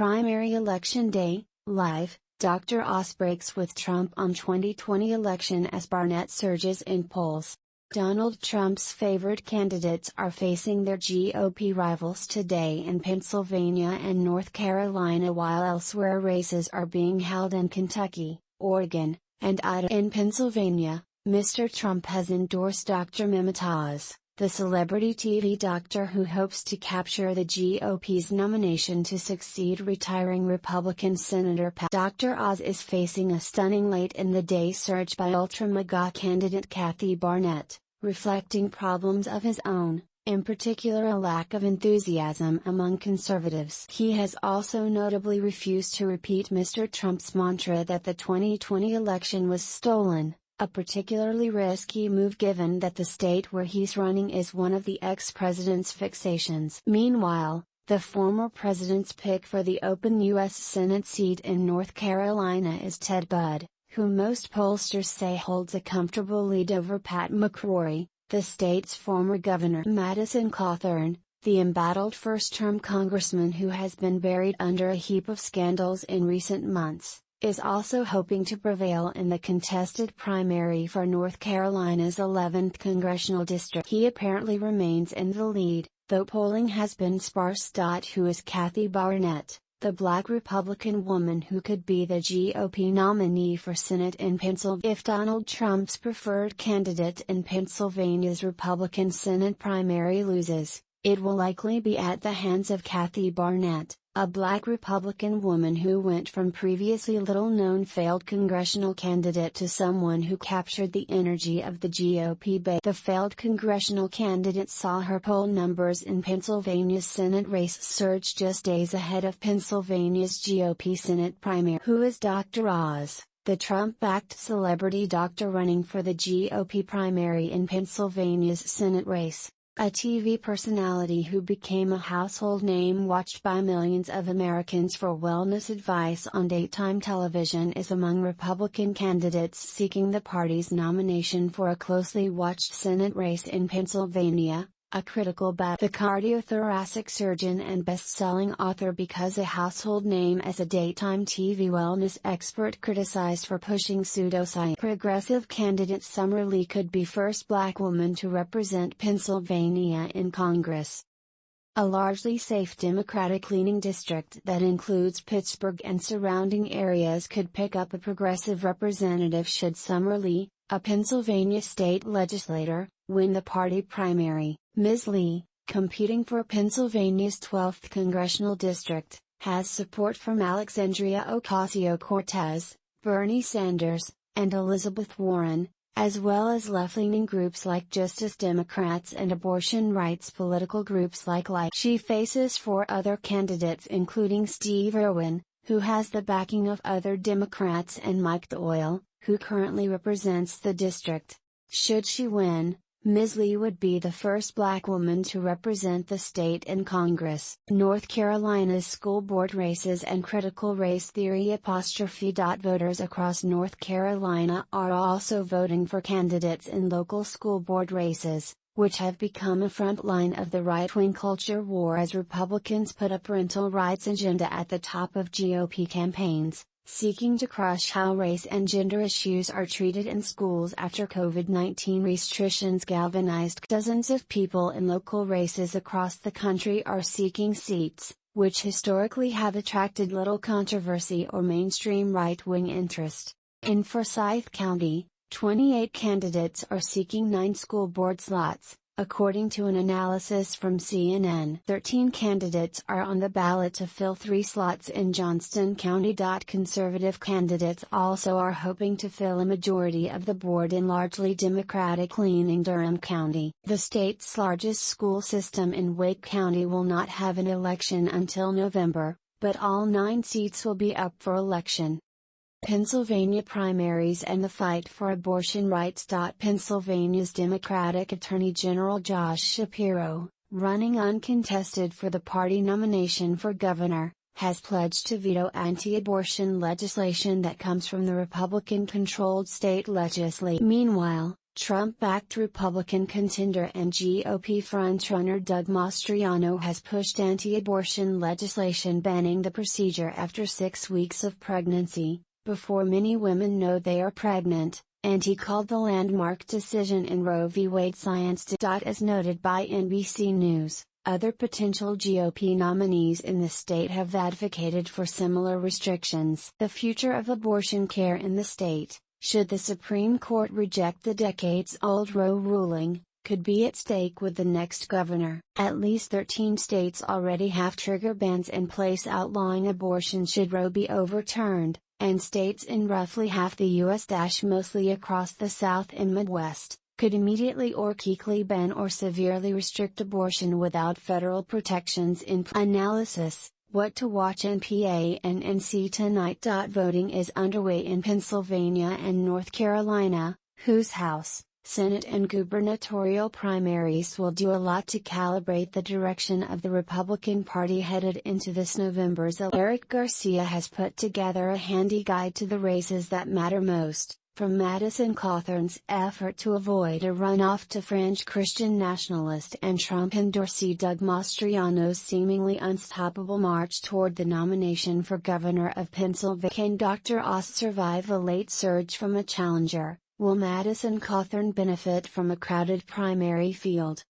Primary Election Day, live, Dr. Oz breaks with Trump on 2020 election as Barnette surges in polls. Donald Trump's favored candidates are facing their GOP rivals today in Pennsylvania and North Carolina, while elsewhere races are being held in Kentucky, Oregon, and Idaho. In Pennsylvania, Mr. Trump has endorsed Dr. Mehmet Oz, the celebrity TV doctor who hopes to capture the GOP's nomination to succeed retiring Republican Senator Pat. Dr. Oz is facing a stunning late-in-the-day surge by ultra-MAGA candidate Kathy Barnette, reflecting problems of his own, in particular a lack of enthusiasm among conservatives. He has also notably refused to repeat Mr. Trump's mantra that the 2020 election was stolen, a particularly risky move given that the state where he's running is one of the ex-president's fixations. Meanwhile, the former president's pick for the open U.S. Senate seat in North Carolina is Ted Budd, who most pollsters say holds a comfortable lead over Pat McCrory, the state's former governor. Madison Cawthorn, the embattled first-term congressman who has been buried under a heap of scandals in recent months, is also hoping to prevail in the contested primary for North Carolina's 11th congressional district. He apparently remains in the lead, though polling has been sparse. Who is Kathy Barnette, the black Republican woman who could be the GOP nominee for Senate in Pennsylvania? If Donald Trump's preferred candidate in Pennsylvania's Republican Senate primary loses, it will likely be at the hands of Kathy Barnette, a black Republican woman who went from previously little-known failed congressional candidate to someone who captured the energy of the GOP base. The failed congressional candidate saw her poll numbers in Pennsylvania's Senate race surge just days ahead of Pennsylvania's GOP Senate primary. Who is Dr. Oz, the Trump-backed celebrity doctor running for the GOP primary in Pennsylvania's Senate race? A TV personality who became a household name watched by millions of Americans for wellness advice on daytime television, is among Republican candidates seeking the party's nomination for a closely watched Senate race in Pennsylvania, a critical battle. The cardiothoracic surgeon and best-selling author, because a household name as a daytime TV wellness expert, criticized for pushing pseudoscience. Progressive candidate Summer Lee could be first black woman to represent Pennsylvania in Congress. A largely safe Democratic-leaning district that includes Pittsburgh and surrounding areas could pick up a progressive representative should Summer Lee, a Pennsylvania state legislator, win the party primary. Ms. Lee, competing for Pennsylvania's 12th congressional district, has support from Alexandria Ocasio-Cortez, Bernie Sanders, and Elizabeth Warren, as well as left-leaning groups like Justice Democrats and abortion rights political groups like LIFE. She faces four other candidates, including Steve Irwin, who has the backing of other Democrats, and Mike Doyle, who currently represents the district. Should she win, Ms. Lee would be the first black woman to represent the state in Congress. North Carolina's school board races and critical race theory. Voters across North Carolina are also voting for candidates in local school board races, which have become a front line of the right-wing culture war as Republicans put a parental rights agenda at the top of GOP campaigns, seeking to crush how race and gender issues are treated in schools after COVID-19 restrictions galvanized dozens of people in local races across the country are seeking seats, which historically have attracted little controversy or mainstream right-wing interest. In Forsyth County, 28 candidates are seeking 9 school board slots, according to an analysis from CNN. 13 candidates are on the ballot to fill 3 slots in Johnston County. Conservative candidates also are hoping to fill a majority of the board in largely Democratic-leaning Durham County. The state's largest school system in Wake County will not have an election until November, but all 9 seats will be up for election. Pennsylvania primaries and the fight for abortion rights. Pennsylvania's Democratic Attorney General Josh Shapiro, running uncontested for the party nomination for governor, has pledged to veto anti-abortion legislation that comes from the Republican-controlled state legislature. Meanwhile, Trump-backed Republican contender and GOP frontrunner Doug Mastriano has pushed anti-abortion legislation banning the procedure after 6 weeks of pregnancy, before many women know they are pregnant, and he called the landmark decision in Roe v. Wade science. As noted by NBC News, other potential GOP nominees in the state have advocated for similar restrictions. The future of abortion care in the state, should the Supreme Court reject the decades-old Roe ruling, could be at stake with the next governor. At least 13 states already have trigger bans in place outlawing abortion should Roe be overturned, and states in roughly half the U.S. Mostly across the South and Midwest, could immediately or quickly ban or severely restrict abortion without federal protections in analysis. What to watch in PA and NC tonight. Voting is underway in Pennsylvania and North Carolina, whose House, Senate and gubernatorial primaries will do a lot to calibrate the direction of the Republican Party headed into this November's election. Eric Garcia has put together a handy guide to the races that matter most, from Madison Cawthorn's effort to avoid a runoff to fringe Christian nationalist and Trump endorsee Doug Mastriano's seemingly unstoppable march toward the nomination for governor of Pennsylvania. Can Dr. Oz survive a late surge from a challenger? Will Madison Cawthorn benefit from a crowded primary field?